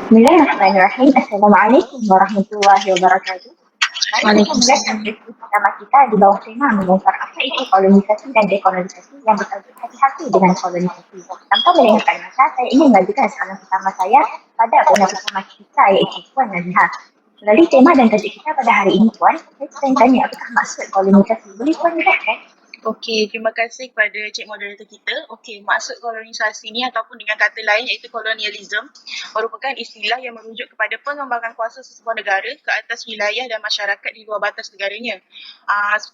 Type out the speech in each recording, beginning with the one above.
Bismillahirrahmanirrahim. Assalamualaikum warahmatullahi wabarakatuh. Mari kita melihat Waalaikumsalam. diskusi pertama kita di bawah tema membongkar apa itu kolonisasi dan dekolonisasi yang bertajuk hati-hati dengan kolonisasi. Tanpa melengahkan masa, saya ingin mengajukan soalan pertama saya pada penanya pertama kita iaitu Puan Nabiha. Melalui tema dan tajuk kita pada hari ini Puan, saya ingin tanya apakah maksud kolonisasi? Boleh Puan jelaskan? Okey, terima kasih kepada Cik Moderator kita. Okey, maksud kolonisasi ni ataupun dengan kata lain iaitu kolonialism merupakan istilah yang merujuk kepada pengembangan kuasa sesebuah negara ke atas wilayah dan masyarakat di luar batas negaranya.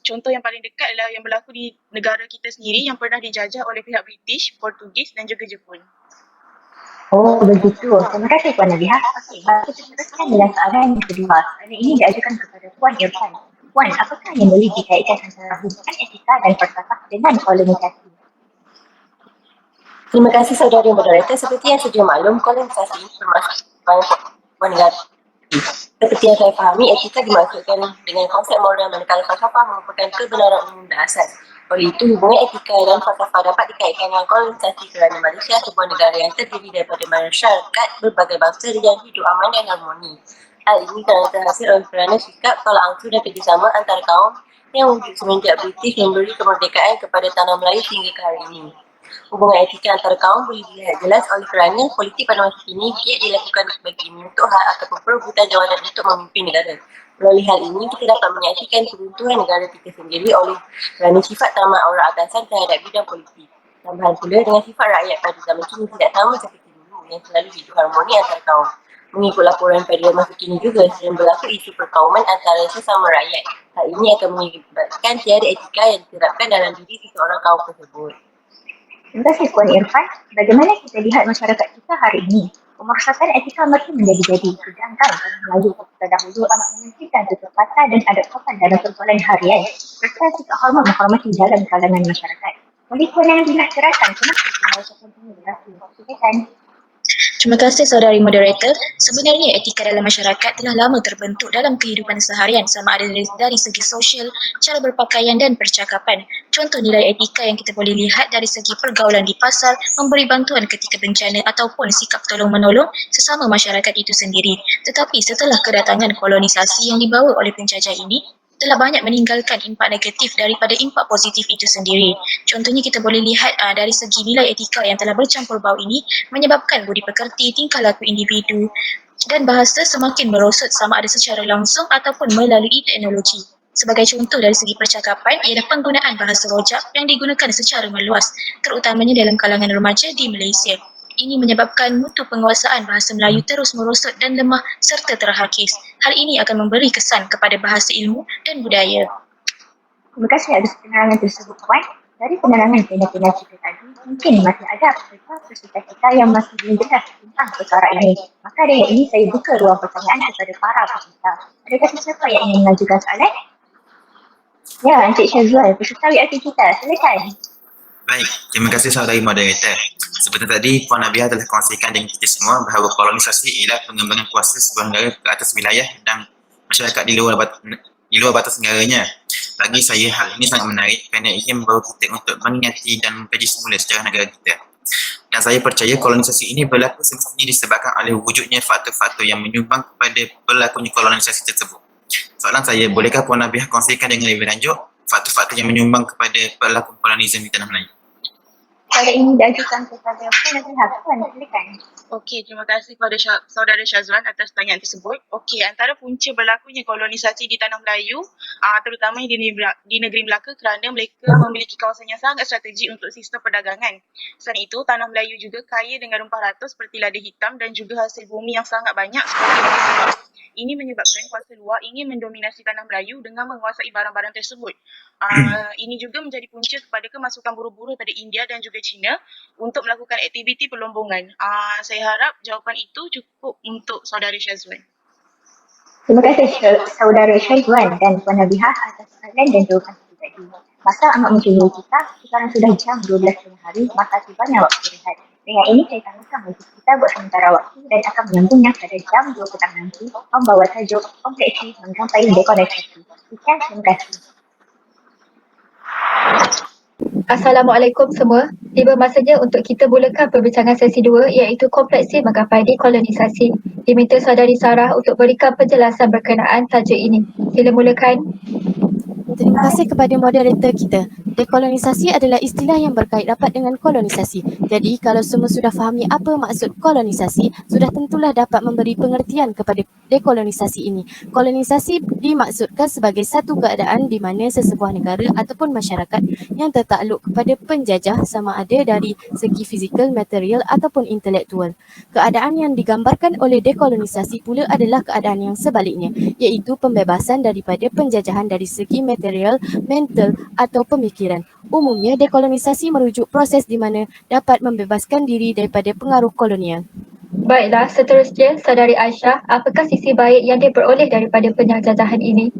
Contoh yang paling dekat adalah yang berlaku di negara kita sendiri yang pernah dijajah oleh pihak British, Portugis dan juga Jepun. Oh, begitu. Terima kasih Puan Nabiha. Okey, mari kita teruskan dengan soalan yang kedua. Soalan ini diajukan kepada Puan Irfan. Puan, apakah yang boleh dikaitkan antara hubungan etika dan falsafah dengan kolonisasi? Terima kasih saudara moderator. Seperti yang sedia maklum, kolonisasi ini termasuk sebuah negara. Seperti yang saya fahami, etika dimaksudkan dengan konsep moral manakala falsafah merupakan kebenaran umum dan asas. Oleh itu, hubungan etika dan falsafah dapat dikaitkan dengan kolonisasi kerana Malaysia sebuah negara yang terdiri daripada masyarakat berbagai bangsa yang hidup aman dan harmoni. Hal ini terhasil oleh kerana sikap tolak angsu dan kerjasama antara kaum yang wujud semenjak British memberi kemerdekaan kepada tanah Melayu hingga ke hari ini. Hubungan etika antara kaum boleh dilihat jelas oleh kerana politik pada masa kini giat dilakukan bagi menuntut hak ataupun perebutan jawatan untuk memimpin negara. Melalui hal ini, kita dapat menyaksikan keruntuhan negara kita sendiri oleh kerana sifat tamak orang atasan terhadap bidang politik. Tambahan pula dengan sifat rakyat pada zaman kini tidak sama seperti dulu yang selalu hidup harmoni antara kaum. Mengikut laporan pada masa kini juga sedang berlaku isu perkauman antara sesama rakyat. Hal ini akan mengakibatkan tiada etika yang diterapkan dalam diri seseorang kaum tersebut. Terima kasih Puan Irfan. Bagaimana kita lihat masyarakat kita hari ini? Pemersatan etika makin menjadi-jadi. Sedangkan orang Melayu ketika dahulu amat mementingkan tutur kata dan adab sopan dalam persoalan harian. Serta sikap hormat menghormati dalam kalangan masyarakat. Boleh Puan yang lihat kerasan kenapa pemersatan ini berlaku? Silakan. Terima kasih saudari moderator. Sebenarnya etika dalam masyarakat telah lama terbentuk dalam kehidupan seharian sama ada dari segi sosial, cara berpakaian dan percakapan. Contoh nilai etika yang kita boleh lihat dari segi pergaulan di pasar, memberi bantuan ketika bencana ataupun sikap tolong-menolong sesama masyarakat itu sendiri. Tetapi setelah kedatangan kolonisasi yang dibawa oleh penjajah ini, telah banyak meninggalkan impak negatif daripada impak positif itu sendiri. Contohnya kita boleh lihat dari segi nilai etika yang telah bercampur bau ini menyebabkan budi pekerti, tingkah laku individu dan bahasa semakin merosot sama ada secara langsung ataupun melalui teknologi. Sebagai contoh dari segi percakapan ialah penggunaan bahasa rojak yang digunakan secara meluas, terutamanya dalam kalangan remaja di Malaysia. Ini menyebabkan mutu penguasaan bahasa Melayu terus merosot dan lemah serta terhakis. Hal ini akan memberi kesan kepada bahasa ilmu dan budaya. Terima kasih atas penerangan tersebut Puan. Dari penerangan tema-tema kita tadi, mungkin masih ada peserta kita yang masih belum jelas tentang perkara ini. Maka dengan ini saya buka ruang pertanyaan kepada para peserta. Adakah sesiapa yang ingin mengajukan soalan? Ya, Encik Syazwan, peserta VIP kita. Silakan. Baik, terima kasih saudari moderator. Seperti tadi, Puan Nabiha telah kongsikan dengan kita semua bahawa kolonisasi ialah pengembangan kuasa sebuah negara ke atas wilayah dan masyarakat di luar batas negaranya. Bagi saya, hal ini sangat menarik kerana ia membawa kita untuk mengingati dan mengkaji semula sejarah negara kita. Dan saya percaya kolonisasi ini berlaku semestinya disebabkan oleh wujudnya faktor-faktor yang menyumbang kepada berlakunya kolonisasi tersebut. Soalan saya, bolehkah Puan Nabiha kongsikan dengan lebih lanjut faktor-faktor yang menyumbang kepada berlaku kolonisme di tanah Melayu? Soalan ini diajukan kepada Puan Nabiha. Puan, silakan. Okey, terima kasih kepada saudara Syazwan atas pertanyaan tersebut. Okey, antara punca berlakunya kolonisasi di tanah Melayu, terutamanya di negeri Melaka kerana mereka memiliki kawasan yang sangat strategik untuk sistem perdagangan. Selain itu, tanah Melayu juga kaya dengan rempah ratus seperti lada hitam dan juga hasil bumi yang sangat banyak seperti lada sebab. Ini menyebabkan kuasa luar ingin mendominasi tanah Melayu dengan menguasai barang-barang tersebut. Ini juga menjadi punca kepada kemasukan buruh-buruh daripada India dan juga China untuk melakukan aktiviti perlombongan. Saya harap jawapan itu cukup untuk saudara Syazwan. Terima kasih saudara Syazwan dan Puan Nabiha atas soalan dan jawapan kita tadi. Masa amat mencuri kita, sekarang sudah jam 12 tengah hari, maka tibanya waktu rehat. Dengan ini saya tangguhkan majlis kita buat sementara waktu dan akan menyambungnya pada jam 2 petang nanti membawa tajuk kompleksi menggapai dekolonisasi. Sekian, terima kasih. Assalamualaikum semua. Tiba masanya untuk kita mulakan perbincangan sesi 2 iaitu kompleksi menggapai dekolonisasi. Diminta saudari Sarah untuk berikan penjelasan berkenaan tajuk ini. Sila mulakan. Terima kasih kepada moderator kita. Dekolonisasi adalah istilah yang berkait rapat dengan kolonisasi. Jadi, kalau semua sudah fahami apa maksud kolonisasi, sudah tentulah dapat memberi pengertian kepada dekolonisasi ini. Kolonisasi dimaksudkan sebagai satu keadaan di mana sesebuah negara ataupun masyarakat yang tertakluk kepada penjajah sama ada dari segi fizikal, material ataupun intelektual. Keadaan yang digambarkan oleh dekolonisasi pula adalah keadaan yang sebaliknya, iaitu pembebasan daripada penjajahan dari segi material, mental atau pemikiran. Umumnya, dekolonisasi merujuk proses di mana dapat membebaskan diri daripada pengaruh kolonial. Baiklah, seterusnya saudari Aisyah, apakah sisi baik yang diperoleh daripada penjajahan ini?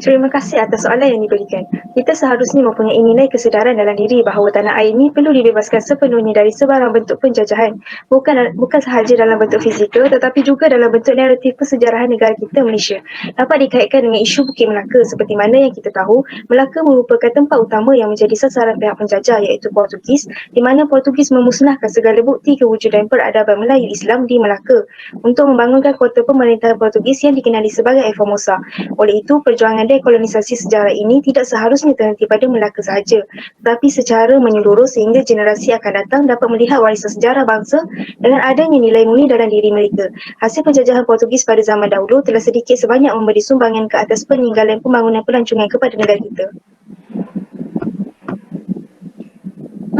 Terima kasih atas soalan yang diberikan. Kita seharusnya mempunyai nilai kesedaran dalam diri bahawa tanah air ini perlu dibebaskan sepenuhnya dari sebarang bentuk penjajahan. Bukan sahaja dalam bentuk fizikal tetapi juga dalam bentuk naratif kesejarahan negara kita Malaysia. Dapat dikaitkan dengan isu Bukit Melaka seperti mana yang kita tahu, Melaka merupakan tempat utama yang menjadi sasaran pihak penjajah iaitu Portugis, di mana Portugis memusnahkan segala bukti kewujudan peradaban Melayu Islam di Melaka untuk membangunkan kota pemerintahan Portugis yang dikenali sebagai Formosa. Oleh itu, perjuangan dekolonisasi sejarah ini tidak seharusnya terhenti pada Melaka sahaja, tetapi secara menyeluruh sehingga generasi akan datang dapat melihat warisan sejarah bangsa dengan adanya nilai murni dalam diri mereka. Hasil penjajahan Portugis pada zaman dahulu telah sedikit sebanyak memberi sumbangan ke atas peninggalan pembangunan pelancongan kepada negara kita.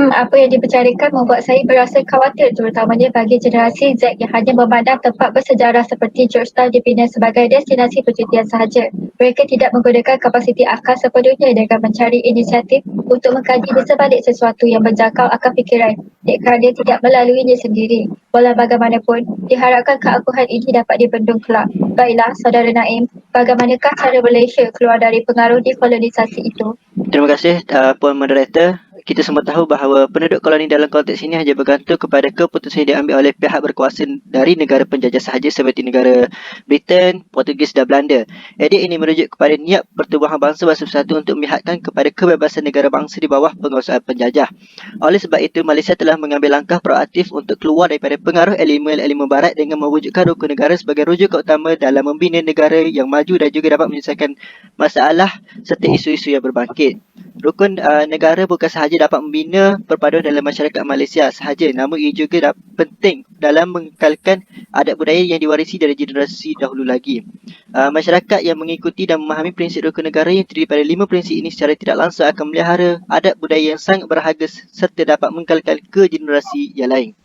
Apa yang dibicarakan membuat saya berasa khawatir terutamanya bagi generasi Z yang hanya memandang tempat bersejarah seperti Georgetown dipindah sebagai destinasi percutian sahaja. Mereka tidak menggunakan kapasiti akal sepenuhnya dengan mencari inisiatif untuk mengkaji di sebalik sesuatu yang menjangkau akal fikiran kerana tidak melaluinya sendiri. Walau bagaimanapun, diharapkan keangkuhan ini dapat dibendung kelak. Baiklah, Saudara Naim, bagaimanakah cara Malaysia keluar dari pengaruh dekolonisasi itu? Terima kasih Puan Moderator. Kita semua tahu bahawa penduduk koloni dalam konteks ini hanya bergantung kepada keputusan yang diambil oleh pihak berkuasa dari negara penjajah sahaja seperti negara Britain, Portugis dan Belanda. Edit ini merujuk kepada niat pertubuhan bangsa bersatu untuk melihatkan kepada kebebasan negara bangsa di bawah penguasaan penjajah. Oleh sebab itu, Malaysia telah mengambil langkah proaktif untuk keluar daripada pengaruh elemen-elemen barat dengan mewujudkan rukun negara sebagai rujukan utama dalam membina negara yang maju dan juga dapat menyelesaikan masalah serta isu-isu yang berbangkit. Rukun negara bukan sahaja dapat membina perpaduan dalam masyarakat Malaysia sahaja, namun ia juga penting dalam mengekalkan adat budaya yang diwarisi dari generasi dahulu lagi. Masyarakat yang mengikuti dan memahami prinsip rukun negara yang terdiri pada 5 prinsip ini secara tidak langsung akan memelihara adat budaya yang sangat berharga serta dapat mengekalkan ke generasi yang lain.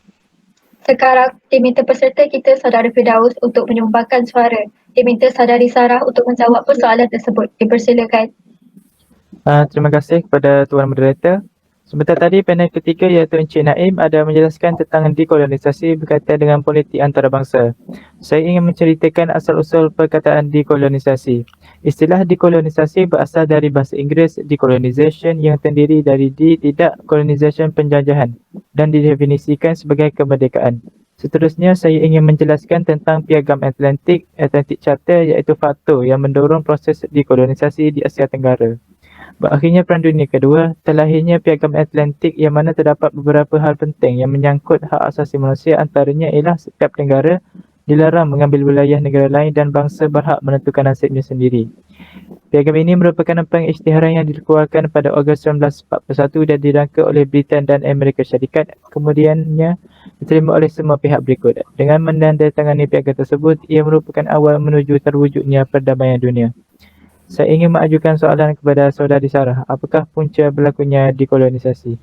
Sekarang, diminta peserta kita Saudara Firdaus untuk menyumbangkan suara. Diminta Saudari Sarah untuk menjawab persoalan tersebut. Dipersilakan. Terima kasih kepada Tuan Moderator. Sebentar tadi panel ketiga iaitu Encik Naim ada menjelaskan tentang dekolonisasi berkaitan dengan politik antarabangsa. Saya ingin menceritakan asal-usul perkataan dekolonisasi. Istilah dekolonisasi berasal dari bahasa Inggeris decolonization yang terdiri dari tidak colonization penjajahan dan didefinisikan sebagai kemerdekaan. Seterusnya saya ingin menjelaskan tentang Piagam Atlantik Charter iaitu faktor yang mendorong proses dekolonisasi di Asia Tenggara. Berakhirnya Perang Dunia Kedua, terlahirnya Piagam Atlantik yang mana terdapat beberapa hal penting yang menyangkut hak asasi manusia, antaranya ialah setiap negara dilarang mengambil wilayah negara lain dan bangsa berhak menentukan nasibnya sendiri. Piagam ini merupakan pengisytiharan yang dikeluarkan pada Ogos 1941 dan dirangka oleh Britain dan Amerika Syarikat, kemudiannya diterima oleh semua pihak berikut. Dengan menandatangani piagam tersebut, ia merupakan awal menuju terwujudnya perdamaian dunia. Saya ingin mengajukan soalan kepada Saudari Sarah. Apakah punca berlakunya dekolonisasi?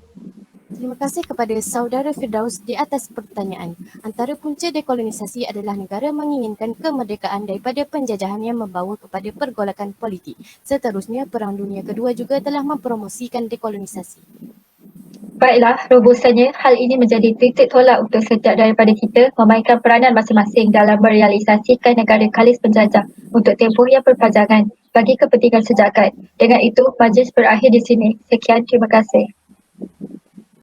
Terima kasih kepada Saudara Firdaus di atas pertanyaan. Antara punca dekolonisasi adalah negara menginginkan kemerdekaan daripada penjajahan yang membawa kepada pergolakan politik. Seterusnya, Perang Dunia Kedua juga telah mempromosikan dekolonisasi. Baiklah, rumusannya, hal ini menjadi titik tolak untuk setiap daripada kita memainkan peranan masing-masing dalam merealisasikan negara kalis penjajah untuk tempoh yang berpanjangan bagi kepentingan sejagat. Dengan itu, majlis berakhir di sini. Sekian, terima kasih.